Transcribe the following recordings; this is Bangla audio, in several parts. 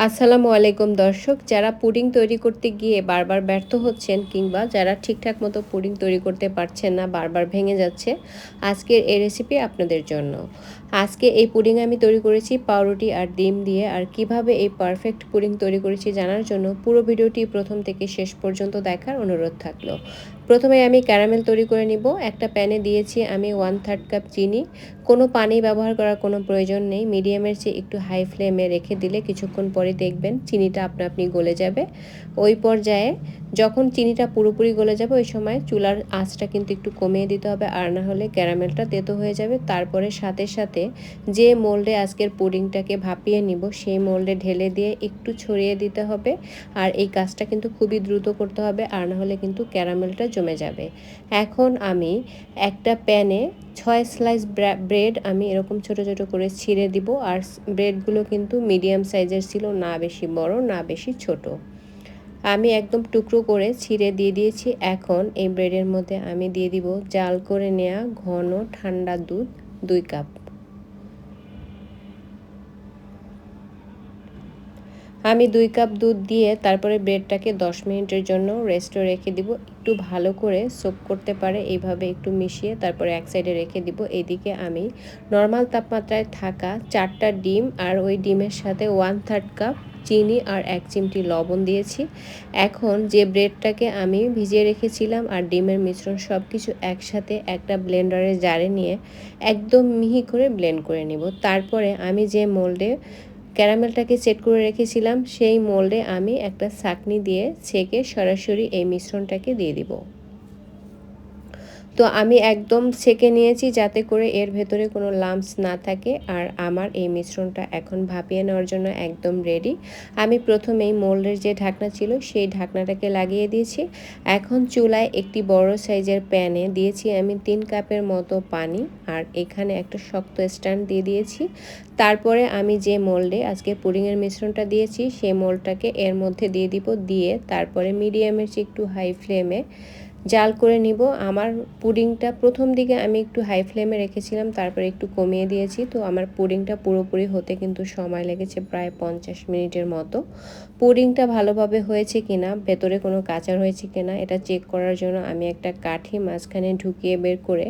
আসসালামু আলাইকুম দর্শক, যারা পুডিং তৈরি করতে গিয়ে বারবার ব্যর্থ হচ্ছেন কিংবা যারা ঠিকঠাক মতো পুডিং তৈরি করতে পারছেন না, বারবার ভেঙে যাচ্ছে, আজকের এই রেসিপি আপনাদের জন্য। আজকে এই পুডিং আমি তৈরি করেছি পাউরুটি আর ডিম দিয়ে। আর কিভাবে এই পারফেক্ট পুডিং তৈরি করেছি জানার জন্য পুরো ভিডিওটি প্রথম থেকে শেষ পর্যন্ত দেখার অনুরোধ থাকলো। প্রথমে আমি ক্যারামেল তৈরি করে নিব। একটা প্যানে দিয়েছি আমি 1/3 কাপ চিনি। কোনো পানি ব্যবহার করার কোনো প্রয়োজন নেই। মিডিয়ামের চেয়ে একটু হাই ফ্লেমে রেখে দিলে কিছুক্ষণ পরে দেখবেন চিনিটা আপনা আপনি গলে যাবে। ওই পর্যায়ে যখন চিনিটা পুরোপুরি গলে যাবে ওই সময় চুলার আঁচটা কিন্তু একটু কমিয়ে দিতে হবে, আর না হলে ক্যারামেলটা তেতো হয়ে যাবে। তারপরে সাথে সাথে যে মোল্ডে আজকের পুডিংটাকে ভাপিয়ে নিব সেই মোল্ডে ঢেলে দিয়ে একটু ছড়িয়ে দিতে হবে। আর এই কাজটা কিন্তু খুবই দ্রুত করতে হবে, আর না হলে কিন্তু ক্যারামেলটা জমে যাবে। এখন আমি একটা প্যানে 6 স্লাইস ব্রেড আমি এরকম ছোট ছোট করে ছিঁড়ে দিব। আর ব্রেডগুলো কিন্তু মিডিয়াম সাইজের ছিল, না বেশি বড় না বেশি ছোট। আমি একদম টুকরো করে ছিঁড়ে দিয়ে দিয়েছি। এখন এই ব্রেডের মধ্যে আমি দিয়ে দিব জাল করে নেওয়া ঘন ঠান্ডা দুধ 2 কাপ। আমি 2 কাপ দুধ দিয়ে তারপরে ব্রেডটাকে 10 মিনিটের জন্য রেস্টে রেখে দিব। একটু ভালো করে সোক করতে পারে এইভাবে একটু মিশিয়ে তারপরে এক সাইডে রেখে দিব। এদিকে আমি নর্মাল তাপমাত্রায় থাকা 4টা ডিম আর ওই ডিমের সাথে 1/3 কাপ চিনি আর 1 চিমটি লবণ দিয়েছি। এখন যে ব্রেডটাকে আমি ভিজিয়ে রেখেছিলাম আর ডিমের মিশ্রণ সব কিছু একসাথে একটা ব্লেন্ডারের জারে নিয়ে একদম মিহি করে ব্লেন্ড করে নিব। তারপরে আমি যে মোল্ডে ক্যারামেলটাকে সেট করে রেখেছিলাম সেই মোল্ডে আমি একটা ছাঁকনি দিয়ে ছেঁকে সরাসরি এই মিশ্রণটাকে দিয়ে দিব। তো আমি একদম ছেঁকে নিয়েছি যাতে করে এর ভেতরে কোনো লাম্পস না থাকে। আর আমার এই মিশ্রণটা এখন ভাপিয়ে নেওয়ার জন্য একদম রেডি। আমি প্রথমেই মোল্ডের যে ঢাকনা ছিল সেই ঢাকনাটাকে লাগিয়ে দিয়েছি। এখন চুলায় একটি বড় সাইজের প্যানে দিয়েছি আমি 3 কাপের মতো পানি, আর এখানে একটা শক্ত স্ট্যান্ড দিয়ে দিয়েছি। তারপরে আমি যে মোল্ডে আজকে পুডিংয়ের মিশ্রণটা দিয়েছি সেই মোল্ডটাকে এর মধ্যে দিয়ে দিব। দিয়ে তারপরে মিডিয়ামের চেয়ে একটু হাই ফ্লেমে জাল করে নিব। আমার পুডিংটা প্রথম দিকে আমি একটু হাই ফ্লেমে রেখেছিলাম, তারপরে একটু কমিয়ে দিয়েছি। তো আমার পুডিংটা পুরোপুরি হতে কিন্তু সময় লেগেছে প্রায় 50 মিনিটের মতো। পুডিংটা ভালোভাবে হয়েছে কিনা, ভেতরে কোনো কাঁচা হয়েছে কিনা এটা চেক করার জন্য আমি একটা কাঠি মাঝখানে ঢুকিয়ে বের করে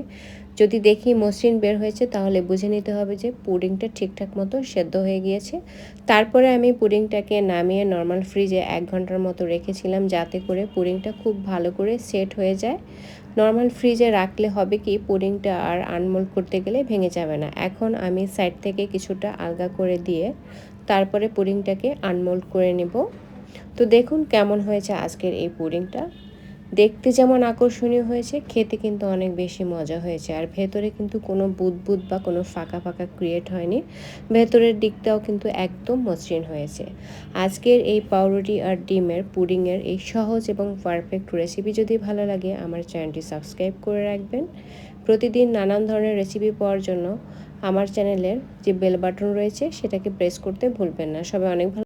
যদি দেখি মসৃণ বের হয়েছে তাহলে বুঝে নিতে হবে যে পুডিংটা ঠিকঠাক মতো সেদ্ধ হয়ে গিয়েছে। তারপরে আমি পুডিংটাকে নামিয়ে নর্মাল ফ্রিজে 1 ঘন্টার মতো রেখেছিলাম যাতে করে পুডিংটা খুব ভালো করে সেট হয়ে যায়। নর্মাল ফ্রিজে রাখলে হবে কি পুডিংটা আর আনমোল্ড করতে গেলে ভেঙে যাবে না। এখন আমি সাইড থেকে কিছুটা আলগা করে দিয়ে তারপরে পুডিংটাকে আনমোল্ড করে নেব। তো দেখুন কেমন হয়েছে আজকের এই পুডিংটা। দেখতে যেমন আকর্ষণীয় হয়েছে, খেতে কিন্তু অনেক বেশি মজা হয়েছে। আর ভেতরে কিন্তু কোনো বুদবুদ বা কোনো ফাঁকা ফাঁকা ক্রিয়েট হয়নি। ভেতরের দিকটাও কিন্তু একদম মসৃণ হয়েছে। আজকের এই পাউরুটি আর ডিমের পুডিংয়ের এই সহজ এবং পারফেক্ট রেসিপি যদি ভালো লাগে আমার চ্যানেলটি সাবস্ক্রাইব করে রাখবেন। প্রতিদিন নানান ধরনের রেসিপি পাওয়ার জন্য আমার চ্যানেলের যে বেল বাটন রয়েছে সেটাকে প্রেস করতে ভুলবেন না। সবাই অনেক ভালো